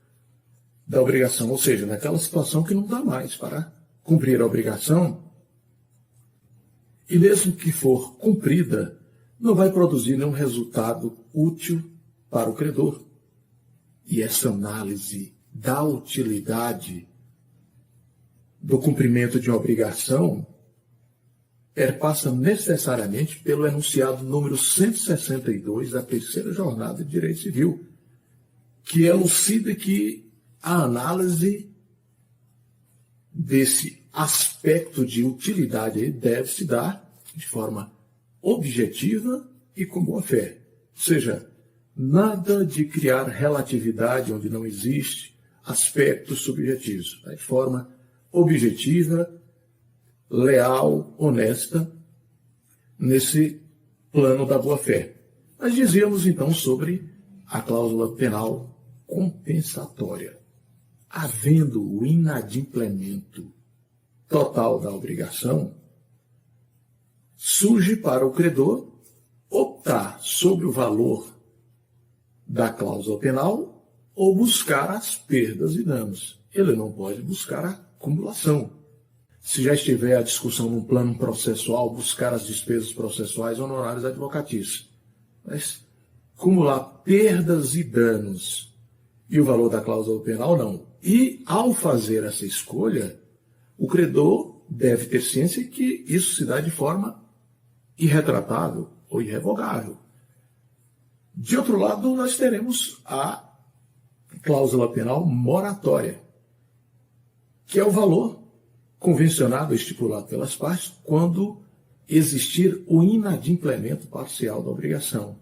da obrigação, ou seja, naquela situação que não dá mais para cumprir a obrigação, e mesmo que for cumprida, não vai produzir nenhum resultado útil para o credor. E essa análise da utilidade do cumprimento de uma obrigação perpassa necessariamente pelo enunciado número 162 da terceira jornada de Direito Civil, que elucida que a análise desse aspecto de utilidade deve se dar de forma objetiva e com boa fé. Ou seja, nada de criar relatividade onde não existe aspectos subjetivos. De forma objetiva, leal, honesta, nesse plano da boa fé. Nós dizíamos então sobre a cláusula penal compensatória. Havendo o inadimplemento total da obrigação, surge para o credor optar sobre o valor da cláusula penal ou buscar as perdas e danos. Ele não pode buscar a acumulação. Se já estiver a discussão num plano processual, buscar as despesas processuais honorários advocatícios. Mas acumular perdas e danos e o valor da cláusula penal, não. E, ao fazer essa escolha, o credor deve ter ciência que isso se dá de forma irretratável ou irrevogável. De outro lado, nós teremos a cláusula penal moratória, que é o valor convencionado, estipulado pelas partes, quando existir o inadimplemento parcial da obrigação.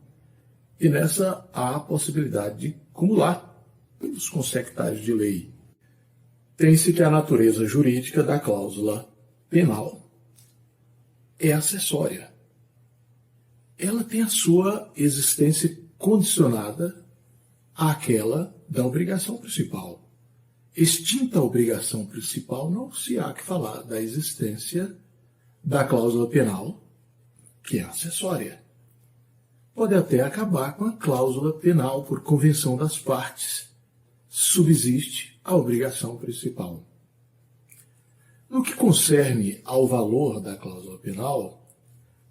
E nessa há a possibilidade de acumular pelos consectários de lei. Tem-se que a natureza jurídica da cláusula penal é acessória. Ela tem a sua existência condicionada àquela da obrigação principal. Extinta a obrigação principal, não se há que falar da existência da cláusula penal, que é acessória. Pode até acabar com a cláusula penal por convenção das partes. Subsiste a obrigação principal. No que concerne ao valor da cláusula penal,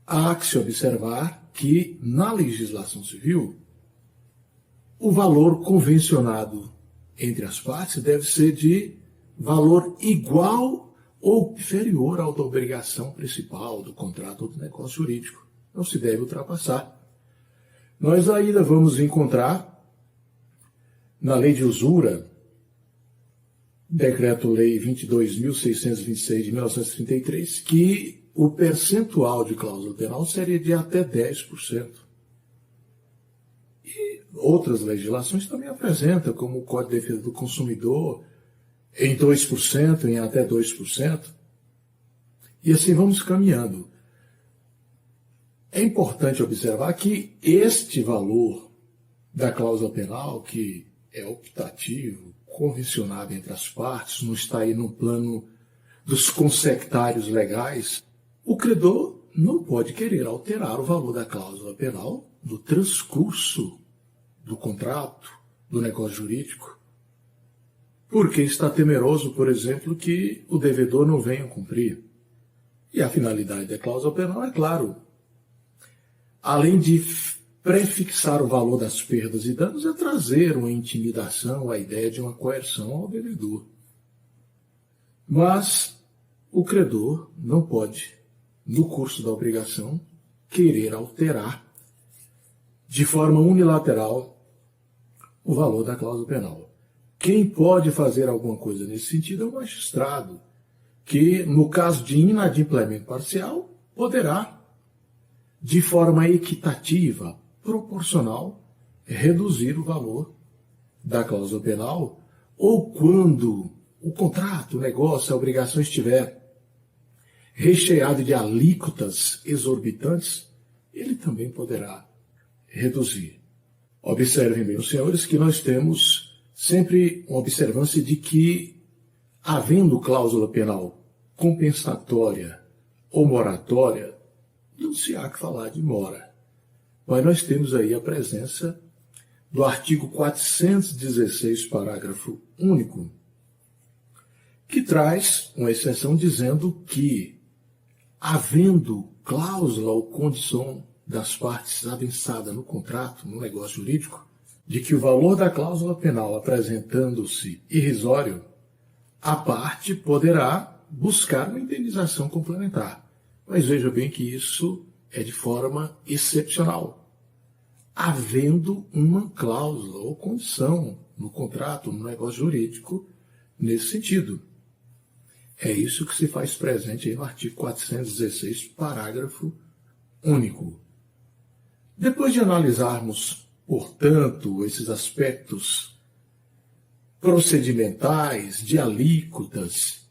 há que se observar que, na legislação civil, o valor convencionado entre as partes deve ser de valor igual ou inferior ao da obrigação principal do contrato ou do negócio jurídico. Não se deve ultrapassar. Nós ainda vamos encontrar na Lei de Usura, Decreto-Lei 22.626 de 1933, que o percentual de cláusula penal seria de até 10%. E outras legislações também apresentam, como o Código de Defesa do Consumidor, em 2%, em até 2%. E assim vamos caminhando. É importante observar que este valor da cláusula penal, que é optativo, convencionado entre as partes, não está aí no plano dos consectários legais, o credor não pode querer alterar o valor da cláusula penal no transcurso do contrato, do negócio jurídico, porque está temeroso, por exemplo, que o devedor não venha cumprir. E a finalidade da cláusula penal é claro, além de prefixar o valor das perdas e danos, é trazer uma intimidação, a ideia de uma coerção ao devedor. Mas o credor não pode, no curso da obrigação, querer alterar de forma unilateral o valor da cláusula penal. Quem pode fazer alguma coisa nesse sentido é o magistrado, que, no caso de inadimplemento parcial, poderá, de forma equitativa, proporcional, reduzir o valor da cláusula penal, ou quando o contrato, o negócio, a obrigação estiver recheado de alíquotas exorbitantes, ele também poderá reduzir. Observem bem, os senhores, que nós temos sempre uma observância de que, havendo cláusula penal compensatória ou moratória, não se há que falar de mora. Mas nós temos aí a presença do artigo 416, parágrafo único, que traz uma exceção dizendo que, havendo cláusula ou condição das partes avançada no contrato, no negócio jurídico, de que o valor da cláusula penal apresentando-se irrisório, a parte poderá buscar uma indenização complementar. Mas veja bem que isso é de forma excepcional, havendo uma cláusula ou condição no contrato, no negócio jurídico, nesse sentido. É isso que se faz presente aí no artigo 416, parágrafo único. Depois de analisarmos, portanto, esses aspectos procedimentais, de alíquotas,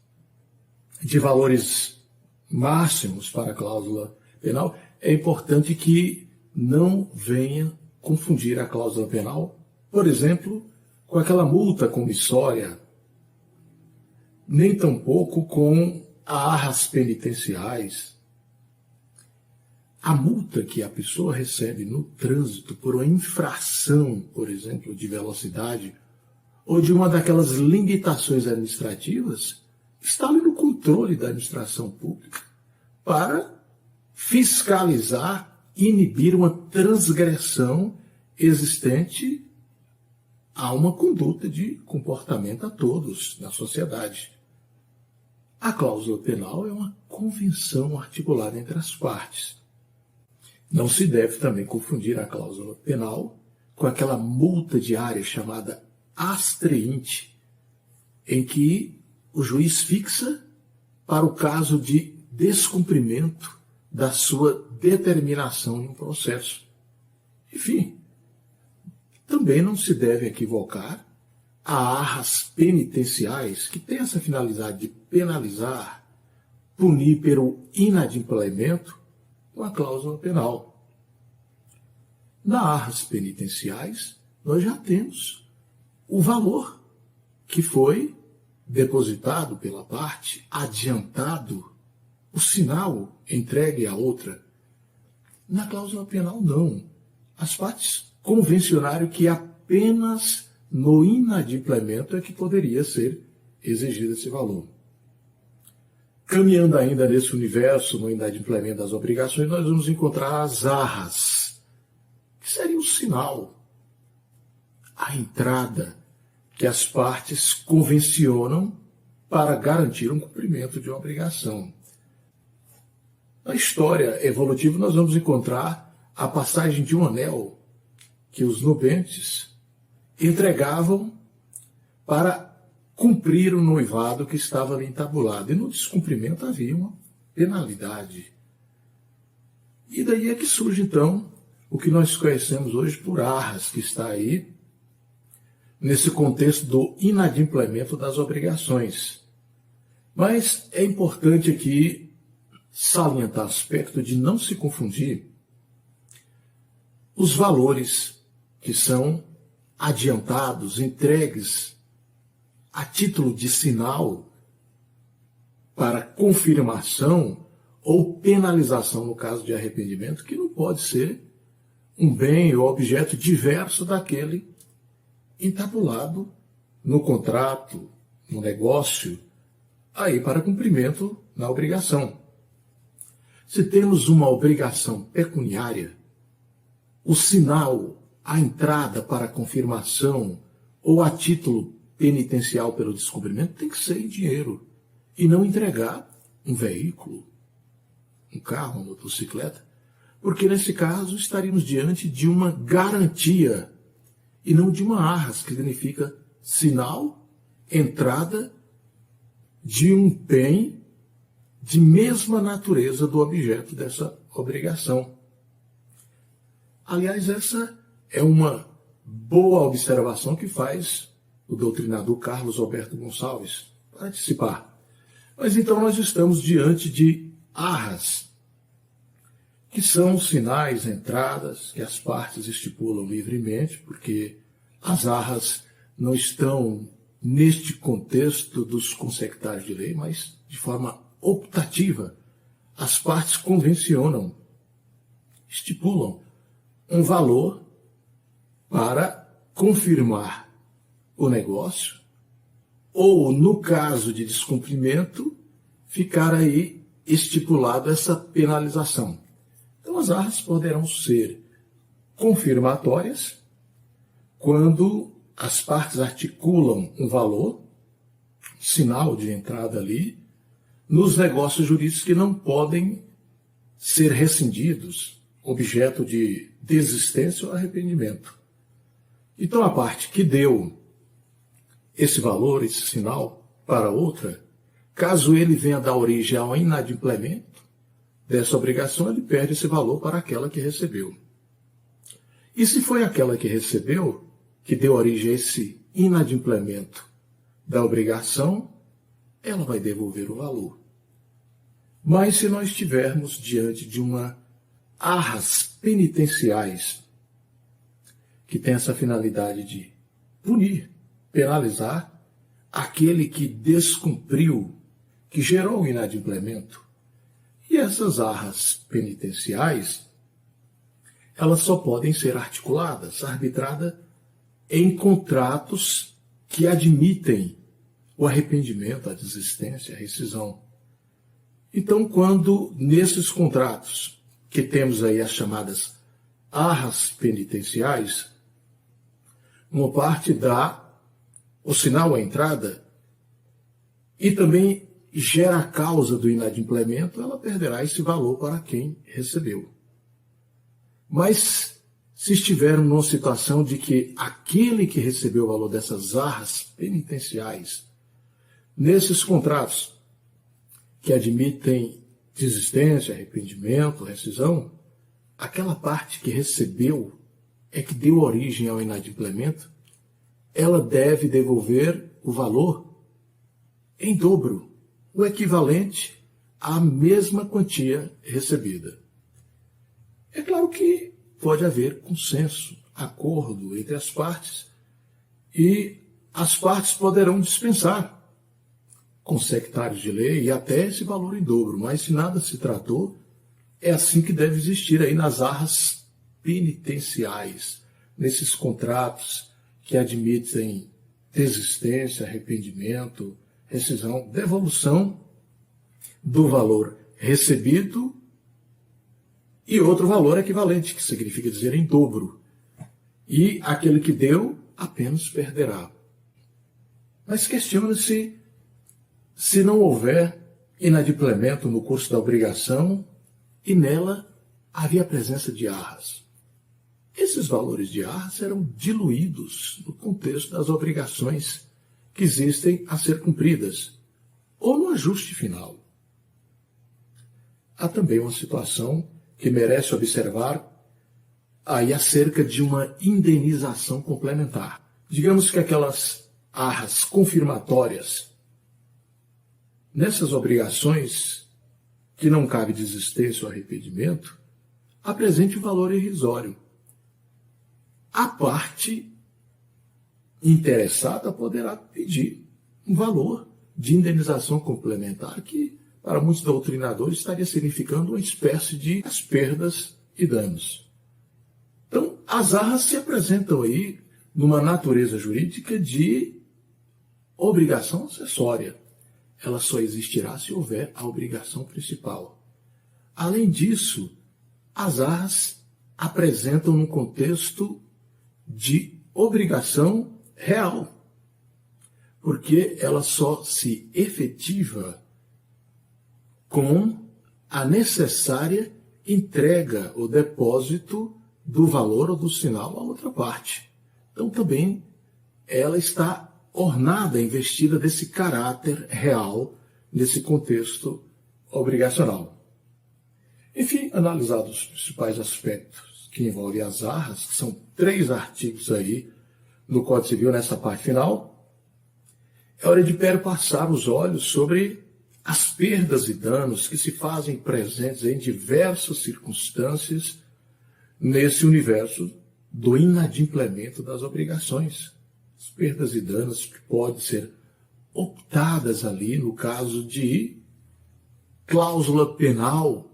de valores máximos para a cláusula penal, é importante que não venha confundir a cláusula penal, por exemplo, com aquela multa comissória, nem tampouco com arras penitenciais. A multa que a pessoa recebe no trânsito por uma infração, por exemplo, de velocidade, ou de uma daquelas limitações administrativas, está ali no controle da administração pública para fiscalizar, inibir uma transgressão existente a uma conduta de comportamento a todos na sociedade. A cláusula penal é uma convenção articulada entre as partes. Não se deve também confundir a cláusula penal com aquela multa diária chamada astreinte, em que o juiz fixa para o caso de descumprimento da sua determinação em um processo. Enfim, também não se deve equivocar a arras penitenciais, que tem essa finalidade de penalizar, punir pelo inadimplemento, com a cláusula penal. Na arras penitenciais, nós já temos o valor que foi depositado pela parte, adiantado, o sinal entregue à outra. Na cláusula penal, não. As partes convencionaram que apenas no inadimplemento é que poderia ser exigido esse valor. Caminhando ainda nesse universo, no inadimplemento das obrigações, nós vamos encontrar as arras, que seria o sinal, a entrada que as partes convencionam para garantir um cumprimento de uma obrigação. Na história evolutiva, nós vamos encontrar a passagem de um anel que os nubentes entregavam para cumprir o noivado que estava ali entabulado. E no descumprimento havia uma penalidade. E daí é que surge, então, o que nós conhecemos hoje por arras, que está aí nesse contexto do inadimplemento das obrigações. Mas é importante aqui salientar o aspecto de não se confundir os valores que são adiantados, entregues a título de sinal para confirmação ou penalização no caso de arrependimento, que não pode ser um bem ou objeto diverso daquele entabulado no contrato, no negócio, aí para cumprimento na obrigação. Se temos uma obrigação pecuniária, o sinal, a entrada para confirmação ou a título penitencial pelo descumprimento tem que ser em dinheiro e não entregar um veículo, um carro, uma motocicleta, porque nesse caso estaríamos diante de uma garantia e não de uma arras, que significa sinal, entrada de um bem de mesma natureza do objeto dessa obrigação. Aliás, essa é uma boa observação que faz o doutrinador Carlos Alberto Gonçalves, para antecipar. Mas então nós estamos diante de arras, que são sinais, entradas, que as partes estipulam livremente, porque as arras não estão neste contexto dos consectários de lei, mas de forma optativa. As partes convencionam, estipulam um valor para confirmar o negócio, ou, no caso de descumprimento, ficar aí estipulado essa penalização. Então, as arras poderão ser confirmatórias quando as partes articulam um valor, sinal de entrada ali, nos negócios jurídicos que não podem ser rescindidos, objeto de desistência ou arrependimento. Então, a parte que deu esse valor, esse sinal, para outra, caso ele venha dar origem ao inadimplemento dessa obrigação, ele perde esse valor para aquela que recebeu. E se foi aquela que recebeu, que deu origem a esse inadimplemento da obrigação, ela vai devolver o valor. Mas se nós estivermos diante de uma arras penitenciais, que tem essa finalidade de punir, penalizar aquele que descumpriu, que gerou o inadimplemento, e essas arras penitenciais, elas só podem ser articuladas, arbitradas em contratos que admitem o arrependimento, a desistência, a rescisão. Então, quando nesses contratos, que temos aí as chamadas arras penitenciais, uma parte dá o sinal à entrada e também gera a causa do inadimplemento, ela perderá esse valor para quem recebeu. Mas, se estivermos numa situação de que aquele que recebeu o valor dessas arras penitenciais, nesses contratos que admitem desistência, arrependimento, rescisão, aquela parte que recebeu é que deu origem ao inadimplemento, ela deve devolver o valor em dobro, o equivalente à mesma quantia recebida. É claro que pode haver consenso, acordo entre as partes, e as partes poderão dispensar com sectários de lei e até esse valor em dobro, mas se nada se tratou, é assim que deve existir aí nas arras penitenciais, nesses contratos que admitem desistência, arrependimento, rescisão, devolução do valor recebido e outro valor equivalente, que significa dizer em dobro. E aquele que deu apenas perderá. Mas questiona-se se não houver inadimplemento no curso da obrigação e nela havia a presença de arras. Esses valores de arras serão diluídos no contexto das obrigações que existem a ser cumpridas, ou no ajuste final. Há também uma situação que merece observar aí acerca de uma indenização complementar. Digamos que aquelas arras confirmatórias, nessas obrigações que não cabe desistência ou arrependimento, apresente um valor irrisório. A parte interessada poderá pedir um valor de indenização complementar que, para muitos doutrinadores, estaria significando uma espécie de as perdas e danos. Então, as arras se apresentam aí numa natureza jurídica de obrigação acessória. Ela só existirá se houver a obrigação principal. Além disso, as arras apresentam um contexto de obrigação real, porque ela só se efetiva com a necessária entrega ou depósito do valor ou do sinal à outra parte. Então, também, ela está ornada, investida desse caráter real, nesse contexto obrigacional. Enfim, analisados os principais aspectos que envolvem as arras, que são 3 artigos aí no Código Civil nessa parte final, é hora de passar os olhos sobre as perdas e danos que se fazem presentes em diversas circunstâncias nesse universo do inadimplemento das obrigações. As perdas e danos que podem ser optadas ali no caso de cláusula penal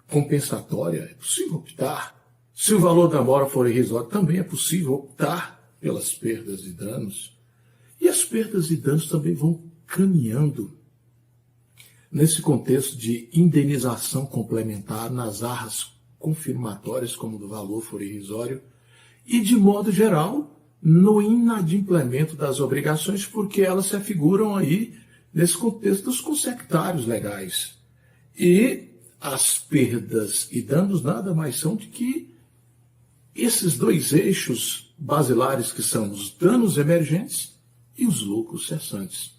compensatória. É possível optar Se o valor da mora for irrisório, também é possível optar pelas perdas e danos. E as perdas e danos também vão caminhando nesse contexto de indenização complementar nas arras confirmatórias, como do valor for irrisório, e, de modo geral, no inadimplemento das obrigações, porque elas se afiguram aí nesse contexto dos consectários legais. E as perdas e danos nada mais são do que esses dois eixos basilares, que são os danos emergentes e os lucros cessantes.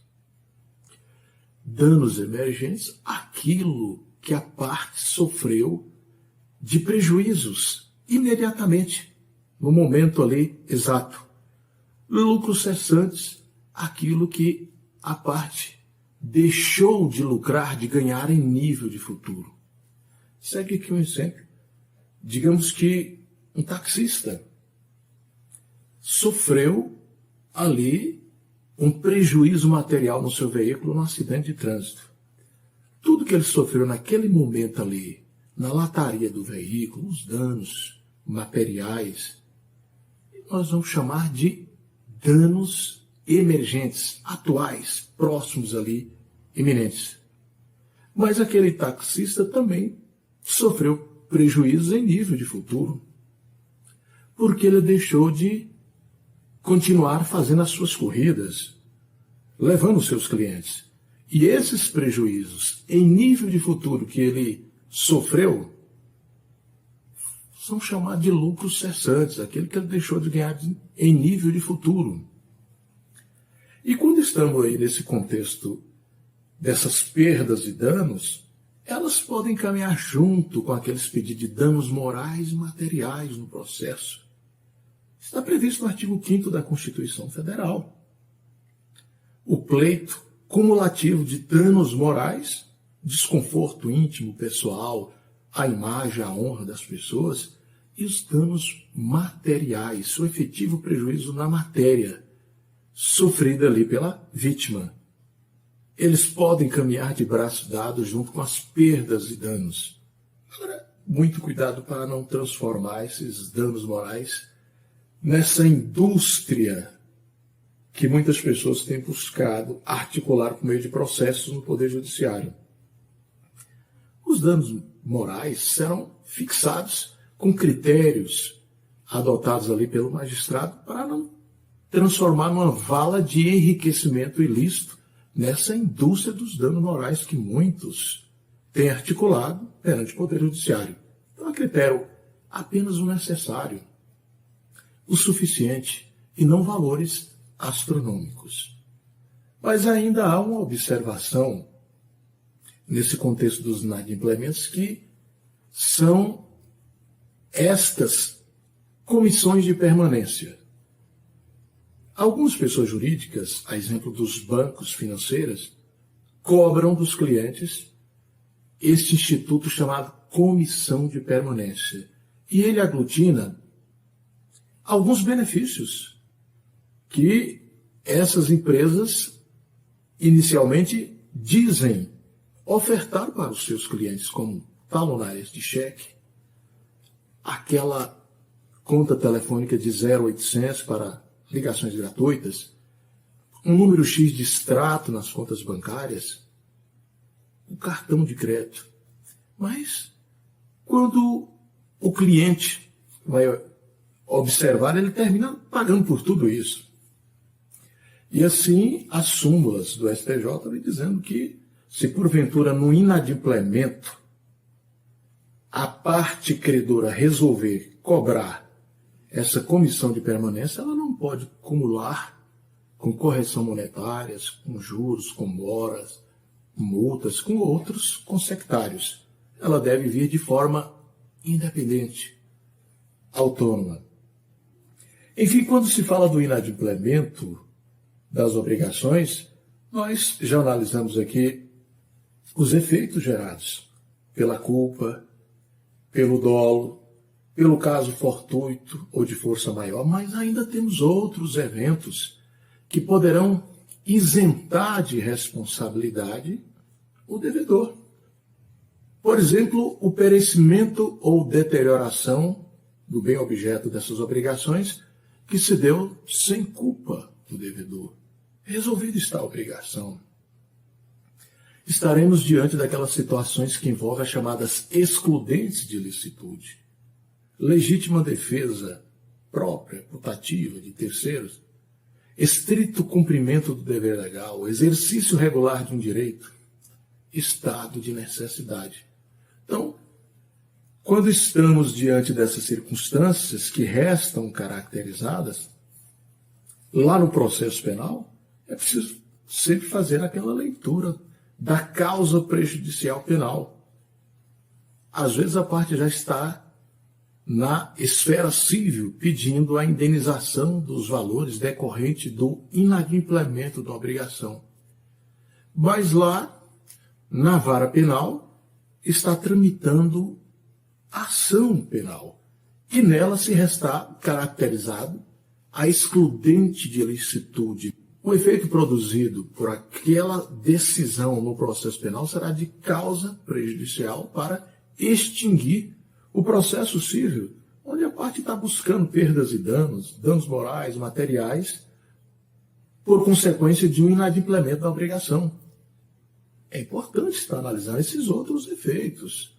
Danos emergentes, aquilo que a parte sofreu de prejuízos imediatamente, no momento ali exato. Lucros cessantes, aquilo que a parte deixou de lucrar, de ganhar em nível de futuro. Segue aqui um exemplo. Digamos que um taxista sofreu ali um prejuízo material no seu veículo num acidente de trânsito. Tudo que ele sofreu naquele momento ali, na lataria do veículo, os danos materiais, nós vamos chamar de danos emergentes, atuais, próximos ali, iminentes. Mas aquele taxista também sofreu prejuízos em nível de futuro, porque ele deixou de continuar fazendo as suas corridas, levando os seus clientes. E esses prejuízos em nível de futuro que ele sofreu são chamados de lucros cessantes, aquele que ele deixou de ganhar em nível de futuro. E quando estamos aí nesse contexto dessas perdas e danos, elas podem caminhar junto com aqueles pedidos de danos morais e materiais no processo. Está previsto no artigo 5º da Constituição Federal. O pleito cumulativo de danos morais, desconforto íntimo, pessoal, à imagem, à honra das pessoas, e os danos materiais, o efetivo prejuízo na matéria, sofrida ali pela vítima. Eles podem caminhar de braços dados junto com as perdas e danos. Agora, muito cuidado para não transformar esses danos morais nessa indústria que muitas pessoas têm buscado articular por meio de processos no Poder Judiciário. Os danos morais serão fixados com critérios adotados ali pelo magistrado para não transformar numa vala de enriquecimento ilícito nessa indústria dos danos morais que muitos têm articulado perante o Poder Judiciário. Então, a critério apenas o necessário, o suficiente, e não valores astronômicos. Mas ainda há uma observação nesse contexto dos inadimplementos, que são estas comissões de permanência. Algumas pessoas jurídicas, a exemplo dos bancos financeiros, cobram dos clientes este instituto chamado comissão de permanência. E ele aglutina alguns benefícios que essas empresas inicialmente dizem ofertar para os seus clientes, como talonárias de cheque, aquela conta telefônica de 0800 para ligações gratuitas, um número X de extrato nas contas bancárias, um cartão de crédito. Mas, quando o cliente vai observar, ele termina pagando por tudo isso. E assim, as súmulas do STJ vem dizendo que, se porventura no inadimplemento a parte credora resolver cobrar essa comissão de permanência, ela não pode acumular com correção monetárias, com juros, com moras, multas, com outros consectários. Ela deve vir de forma independente, autônoma. Enfim, quando se fala do inadimplemento das obrigações, nós já analisamos aqui os efeitos gerados pela culpa, pelo dolo, pelo caso fortuito ou de força maior, mas ainda temos outros eventos que poderão isentar de responsabilidade o devedor. Por exemplo, o perecimento ou deterioração do bem objeto dessas obrigações que se deu sem culpa do devedor. Resolvida está a obrigação. Estaremos diante daquelas situações que envolvem as chamadas excludentes de licitude. Legítima defesa própria, putativa de terceiros, estrito cumprimento do dever legal, exercício regular de um direito, estado de necessidade. Então, quando estamos diante dessas circunstâncias que restam caracterizadas, lá no processo penal, é preciso sempre fazer aquela leitura da causa prejudicial penal. Às vezes a parte já está na esfera civil pedindo a indenização dos valores decorrentes do inadimplemento da obrigação. Mas lá, na vara penal, está tramitando ação penal, e nela se está caracterizado a excludente de licitude. O efeito produzido por aquela decisão no processo penal será de causa prejudicial para extinguir o processo civil, onde a parte está buscando perdas e danos morais, materiais, por consequência de um inadimplemento da obrigação. É importante estar analisando esses outros efeitos.